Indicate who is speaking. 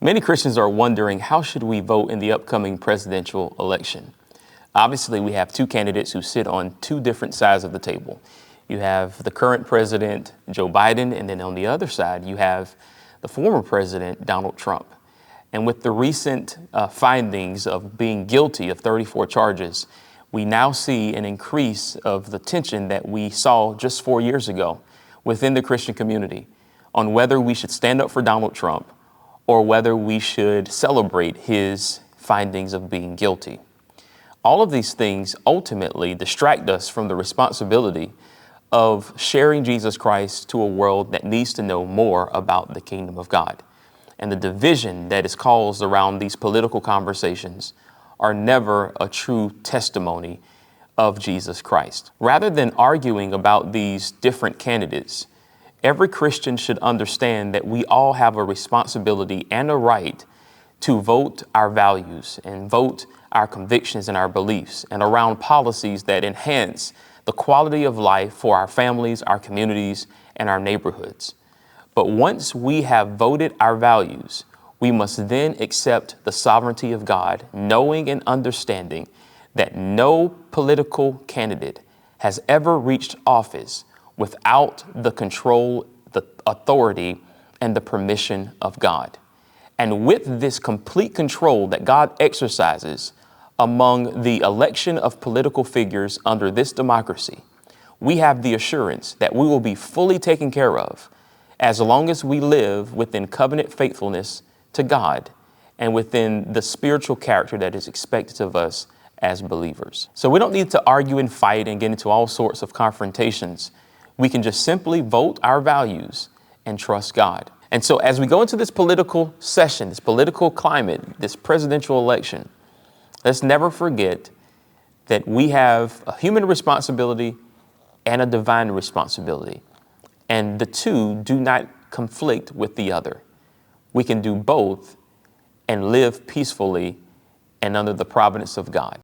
Speaker 1: Many Christians are wondering, how should we vote in the upcoming presidential election? Obviously, we have two candidates who sit on two different sides of the table. You have the current president, Joe Biden, and then on the other side, you have the former president, Donald Trump. And with the recent findings of being guilty of 34 charges, we now see an increase of the tension that we saw just 4 years ago within the Christian community on whether we should stand up for Donald Trump or whether we should celebrate his findings of being guilty. All of these things ultimately distract us from the responsibility of sharing Jesus Christ to a world that needs to know more about the kingdom of God. And the division that is caused around these political conversations are never a true testimony of Jesus Christ. Rather than arguing about these different candidates, every Christian should understand that we all have a responsibility and a right to vote our values and vote our convictions and our beliefs and around policies that enhance the quality of life for our families, our communities, and our neighborhoods. But once we have voted our values, we must then accept the sovereignty of God, knowing and understanding that no political candidate has ever reached office without the control, the authority, and the permission of God. And with this complete control that God exercises among the election of political figures under this democracy, we have the assurance that we will be fully taken care of as long as we live within covenant faithfulness to God and within the spiritual character that is expected of us as believers. So we don't need to argue and fight and get into all sorts of confrontations. We can just simply vote our values and trust God. And so as we go into this political session, this political climate, this presidential election, let's never forget that we have a human responsibility and a divine responsibility. And the two do not conflict with the other. We can do both and live peacefully and under the providence of God.